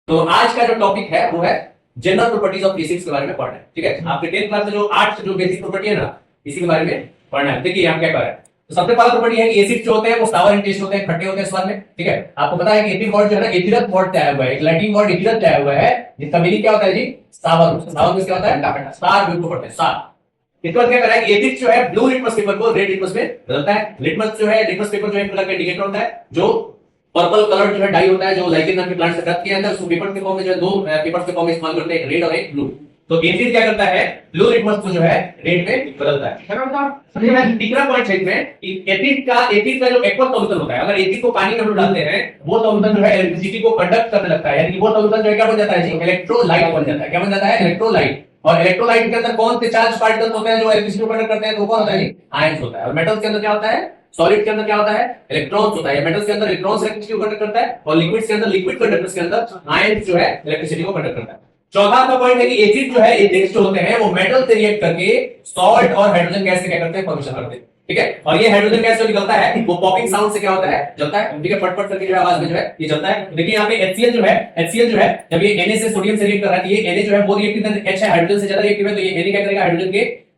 तो आज का जो टॉपिक है वो है जनरल प्रॉपर्टीज ऑफ एसिड्स के बारे में पढ़ना है। ठीक है, आपके 10th क्लास में जो 8 जो बेसिक प्रॉपर्टी है ना, इसी के बारे में पढ़ना है। देखिए हम क्या कर रहे हैं। तो सबसे पहला प्रॉपर्टी है कि एसिड जो होते हैं वो सावर इन टेस्ट होते हैं, खट्टे होते हैं स्वाद में। ठीक है, आपको पता है कि एथिल वर्ड जो है ना, एथिलस वर्ड से आया हुआ है, एक लैटिन वर्ड एथिलस से आया हुआ है, जिसका मीनिंग क्या होता है जी? सावर। सावर मींस क्या होता है? सार बिल्कुल पढ़ते हैं, सार। इसके बाद क्या कर रहा है कि एसिड जो है ब्लू लिटमस पेपर को रेड लिटमस में बदलता है। लिटमस जो है, लिटमस पेपर जो है एक प्रकार का इंडिकेटर होता है जो पर्पल कलर जो है डाई होता है, जो लाइकेन नाम के प्लांट से प्राप्त किया जाता है। उसको पेपर के फॉर्म में जो है दो पेपर्स के फॉर्म में इस्तेमाल करते हैं, एक रेड और एक ब्लू। तो एसिड क्या करता है? ब्लू लिटमस को जो है रेड में बदलता है। तीसरा पॉइंट है इसमें कि एसिड का जो एक्वस सॉल्यूशन होता है, अगर एसिड को पानी में हम डालते हैं, वो सॉल्यूशन जो है इलेक्ट्रिसिटी को कंडक्ट करने लगता है, यानी कि वो सॉल्यूशन जो है क्या बन जाता है जी? इलेक्ट्रोलाइट बन जाता है। क्या बन जाता है? इलेक्ट्रोलाइट। और इलेक्ट्रोलाइट के अंदर कौन से चार्ज पार्टिकल्स होते हैं जो इलेक्ट्रिसिटी को कंडक्ट करते हैं? तो कौन होता है जी? आयंस होता है। और मेटल्स के अंदर क्या होता है? सॉलिड के अंदर क्या होता है? इलेक्ट्रॉन्स होता है। मेटल्स के अंदर इलेक्ट्रॉन्स इलेक्ट्रिसिटी को कंडक्ट करता है, और लिक्विड्स के अंदर, लिक्विड कंडक्टर्स के अंदर आयंस जो है इलेक्ट्रिसिटी को कंडक्ट करता है। चौथा का पॉइंट है कि एसिड जो है, एसिड्स जो होते हैं वो मेटल से रिएक्ट करके सॉल्ट और हाइड्रोजन गैस से क्या करते हैं? फॉर्मेशन करते हैं। ठीक है, और ये हाइड्रोजन गैस जो निकलता है वो पॉपिंग साउंड से क्या होता है? जलता है। ठीक है, फटफट करके जो आवाज में जो है ये जलता है। देखिए यहाँ पे HCl जो है, HCl जो है जब ये Na से सोडियम से रिएक्ट कर रहा है, ये Na जो है वो रिएक्टिव है, H है हाइड्रोजन से ज्यादा रिएक्टिव है, तो ये Na क्या करेगा?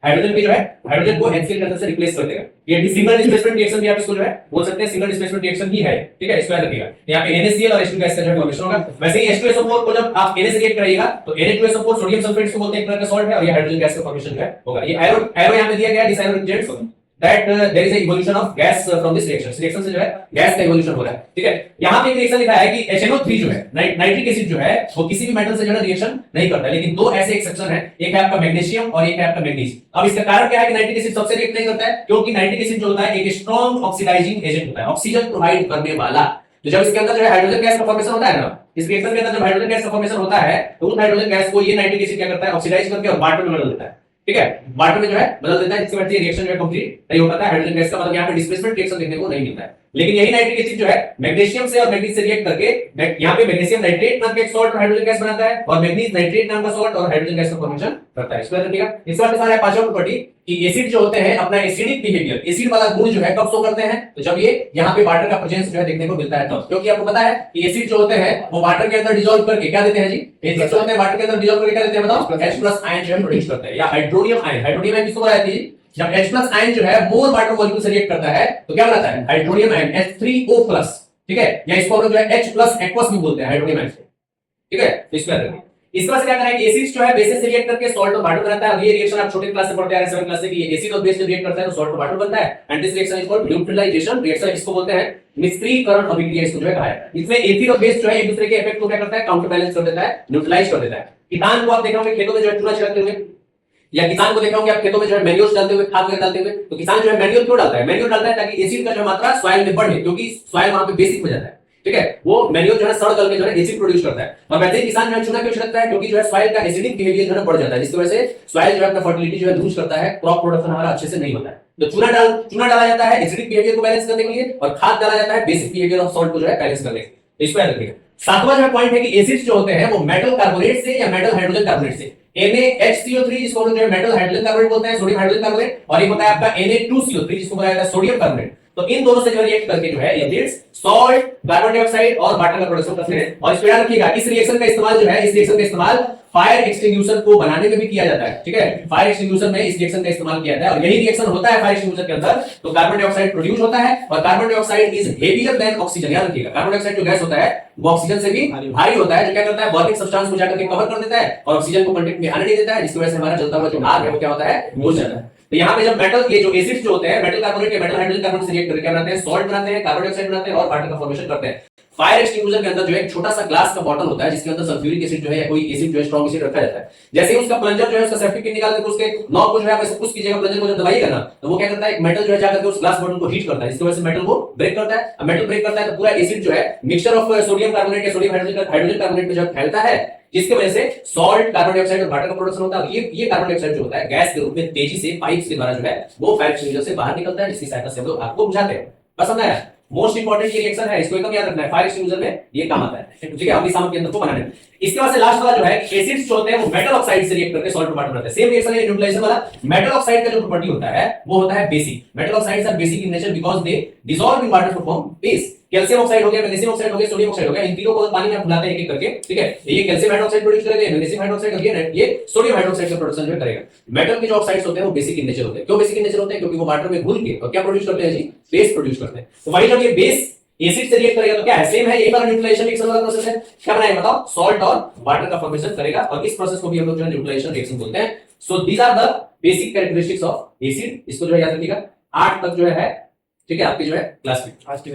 हाइड्रोजन के जो है हाइड्रोजन को HCl के अंदर से रिप्लेस कर देगा। ये सिंगल डिस्प्लेसमेंट रिएक्शन भी आप इसको जो है बोल सकते हैं, सिंगल डिस्प्लेसमेंट रिएक्शन ही है। ठीक है, इसको याद रखिएगा। यहाँ पे NaCl और H2 गैस का जो है फॉर्मेशन होगा। वैसे ही H2SO4 को जब आप Na से रिएक्ट कराइएगा तो Na2SO4 सोडियम सल्फेट इसको बोलते हैं, एक तरह का सॉल्ट है, और ये हाइड्रोजन गैस का फॉर्मेशन जो है होगा। ये एरो यहाँ पे दिया गया है, this arrow represents that there is a evolution of gas from this reaction। Reaction से जो है गैस का इवोल्यूशन हो रहा है। ठीक है, यहाँ पे एक रिएक्शन लिखा है कि HNO3 जो है, नाइट्रिक एसिड जो है, वो किसी भी मेटल से जो है रिएक्शन नहीं करता है, लेकिन दो ऐसे एक्सेप्शन है, एक है आपका मैग्नीशियम और एक है आपका मैग्नीज। अब इसका कारण क्या है कि नाइट्रिक एसिड सबसे रिएक्ट नहीं करता है? क्योंकि नाइट्रिक एसिड जो होता है एक स्ट्रॉन्ग ऑक्सीडाइजिंग एजेंट होता है, ऑक्सीजन प्रोवाइड करने वाला। तो जब इसके अंदर जो है हाइड्रोजन गैस का फॉर्मेशन होता है ना, इस रिएक्शन के अंदर जब हाइड्रोजन गैस का फॉर्मेशन होता है, तो उस हाइड्रोजन गैस को ये नाइट्रिक एसिड क्या करता है? ऑक्सीडाइज करके और वाटर में बदल देता है। ठीक है, वाटर में जो है बदल देता है, जिसके वजह से रिएक्शन जो है कंप्लीट नहीं हो पाता है। हाइड्रोजन गैस का मतलब यहाँ पे डिस्प्लेसमेंट रिएक्शन देखने को नहीं मिलता है। लेकिन यही नाइट्रिक एसिड जो है मैग्नीशियम से और मैग्नीज से रिएक्ट करके यहाँ पे मैग्नीशियम नाइट्रेट नाम का एक सॉल्ट और हाइड्रोजन गैस बनाता है, और मैग्नीज नाइट्रेट नाम का सॉल्ट और हाइड्रोजन गैस का फॉर्मेशन करता है। इसको याद रखिएगा। इसके बाद है पांचवा प्रॉपर्टी कि एसिड जो होते हैं अपना एसिडिक बिहेवियर, एसिड वाला गुण जो है कब शो करते हैं? तो जब ये यहाँ पे वाटर का प्रेजेंस जो है देखने को मिलता है तब। क्योंकि आपको पता है कि एसिड जो होते हैं वो वाटर के अंदर डिसॉल्व करके क्या देते हैं जी? एसिड जो होते हैं वाटर के अंदर डिसॉल्व करके क्या देते हैं बताओ? H+ आयन जो है प्रोड्यूस करते हैं, या हाइड्रोनियम आयन। हाइड्रोनियम आयन किसको बनाती है? जब H+ आयन जो है मोर वाटर मॉलिक्यूल से रिएक्ट करता है तो क्या बनाता है? Hydronium ion H3O+। ठीक है, या इसको हम लोग जो है H+ एक्वस भी बोलते हैं हाइड्रोनियम आयन से। ठीक है, तो इसको याद रखिए। इस तरह से क्या करना है कि एसिड जो है बेस से रिएक्ट करके सॉल्ट और वाटर बनाता है। और ये रिएक्शन आप छोटे क्लास से पढ़ते आ रहे हैं, 7th क्लास से, कि एसिड और बेस से रिएक्ट करता है तो सॉल्ट और वाटर बनता है। And this reaction is called neutralisation reaction. इसको बोलते हैं निष्क्रियकरण अभिक्रिया, इसको जो है कहा है। इसमें एसिड और बेस जो है एक दूसरे के इफेक्ट को क्या करता है? काउंटर बैलेंस कर देता है, न्यूट्रलाइज कर देता है। किसान को आप देखा होंगे खेतों में जो है चूना छिड़कते हुए, या किसान को देखा होंगे आप खेतों में जो है मैन्योर डालते हुए, खाद वगैरह डालते हुए। तो किसान जो है मैन्योर क्यों डालता है? मैन्योर डालता है ताकि एसिड का जो मात्रा सॉइल में बढ़े, क्योंकि सॉइल वहां पे बेसिक हो जाता है। ठीक है, वो मैन्योर जो है सड़ गल के जो है एसिड प्रोड्यूस करता है। और वैसे ही किसान जो है चूना क्यों छिड़कता है? क्योंकि जो है सॉइल का एसिडिक बिहेवियर जो है बढ़ जाता है, जिसकी वजह से सॉइल जो है अपना फर्टिलिटी जो है लूज करता है, क्रॉप प्रोडक्शन हमारा अच्छे से नहीं होता है। तो चूना डाला जाता है एसिडिक बिहेवियर को बैलेंस करने के लिए, और खाद डाला जाता है बेसिक बिहेवियर ऑफ सॉल्ट को जो है बैलेंस करने के लिए। इसको याद रखिएगा। सातवां जो पॉइंट है कि एसिड्स जो होते हैं वो मेटल कार्बोनेट से या मेटल हाइड्रोजन कार्बोनेट से, NaHCO3 जिसको हम जो है मेटल हाइड्रोजन कार्बोनेट बोलते हैं, सोडियम हाइड्रोजन कार्बोनेट, और एक होता है आपका Na2CO3 जिसको बोला जाता है सोडियम कार्बोनेट। तो इन दोनों से जो रिएक्ट करके जो है एसिड्स सॉल्ट, कार्बन डाइऑक्साइड और वाटर का प्रोडक्शन करते हैं। और इसको याद रखिएगा, इस रिएक्शन का इस्तेमाल जो है, इस रिएक्शन का इस्तेमाल फायर एक्सटिंग्विशर को बनाने में भी किया जाता है। ठीक है, फायर एक्सटिंग्विशर में इस रिएक्शन का इस्तेमाल किया जाता है, और यही रिएक्शन होता है फायर एक्सटिंग्विशर के अंदर। तो कार्बन डाइऑक्साइड प्रोड्यूस होता है, और carbon dioxide is heavier than oxygen. याद रखिएगा, कार्बन डाइऑक्साइड जो गैस होता है वो ऑक्सीजन से भी भारी होता है, जो क्या करता है? बर्निंग सब्सटेंस को जाकर के कवर कर देता है और ऑक्सीजन को कांटेक्ट में आने नहीं देता है, जिसकी वजह से हमारा जलता हुआ जो आग है वो क्या होता है? बुझ जाता है। तो यहाँ पे जब मेटल, ये जो एसिड्स जो होते हैं मेटल कार्बोनेट या मेटल हाइड्रोजन कार्बोनेट से रिएक्ट करके क्या बनाते हैं? सॉल्ट बनाते हैं, कार्बन डाइऑक्साइड बनाते हैं और वाटर का फॉर्मेशन करते हैं। फायर एक्सटिंग्विशर के अंदर जो है एक छोटा सा ग्लास का बॉटल होता है, जिसके अंदर सल्फ्यूरिक एसिड जो है या कोई एसिड जो है स्ट्रॉन्ग एसिड रखा जाता है। जैसे ही उसका प्लंजर जो है उसका सेफ्टी पिन निकाल के उसके नॉब को जो है आप ऐसे पुश कीजिएगा, प्लंजर को जब दबाइएगा ना, तो वो क्या करता है? एक मेटल जो है जाकर के उस ग्लास बॉटल को हीट करता है, जिसकी वजह से मेटल को ब्रेक करता है। अब मेटल ब्रेक करता है तो पूरा एसिड जो है मिक्सचर ऑफ सोडियम कार्बोनेट या सोडियम हाइड्रोजन कार्बोनेट में जो फैलता है, जिसकी वजह से सॉल्ट, कार्बन डाइऑक्साइड और वाटर का प्रोडक्शन होता है। ये कार्बन डाइऑक्साइड जो होता है गैस के रूप में तेजी से पाइप्स के द्वारा जो है वो फायर एक्सटिंग्विशर से बाहर निकलता है, जिसकी सहायता से हम लोग आपको बुझाते हैं। पसंद आया? मोस्ट इंपोर्टेंट ये रिएक्शन है, इसको एकदम याद रखना है, फायर एक्सटिंग्विशर में ये काम आता है। ठीक है, अपनी सामग्री के अंदर को बनाने में। इसके बाद से लास्ट वाला जो है एसिड्स जो होते हैं वो मेटल ऑक्साइड से रिएक्ट करके सॉल्ट वाटर बनाते हैं। सेम रिएक्शन है न्यूट्रलाइजेशन वाला। मेटल ऑक्साइड का जो प्रॉपर्टी होता है वो होता है basic. Metal oxides are basic in nature because they dissolve in water to form base. Calcium oxide हो गया, मैग्नीशियम ऑक्साइड हो गया, सोडियम ऑक्साइड हो गया, इन तीनों को पानी में फुलाते हैं एक एक करके, ठीक है। ये कैल्शियम हाइड्रोक्साइड प्रोड्यूस करेगा, मैग्नीशियम हाइड्रोक्साइड करेगा, ये सोडियम हाइड्रोक्साइड का प्रोडक्शन जो करेगा। मेटल के जो ऑक्साइड्स होते हैं वो बेसिक इन नेचर होते हैं। क्यों बेसिक इन नेचर होते हैं? क्योंकि वो वाटर में घुल के और क्या प्रोड्यूस करते हैं जी? बेस प्रोड्यूस करते हैं। तो वही जब ये बेस एसिड से रिएक्ट करेगा तो क्या है? सेम है, यही वाला न्यूट्रलाइजेशन रिएक्शन वाला प्रोसेस है। क्या बनाएगा बताओ? सॉल्ट और वाटर का फॉर्मेशन करेगा और इस प्रोसेस को भी हम लोग जो है न्यूट्रलाइजेशन रिएक्शन बोलते हैं। So these are the basic characteristics of acid. इसको जो है याद रखिएगा 8 तक जो है, ठीक है, आपकी जो है क्लास में आज की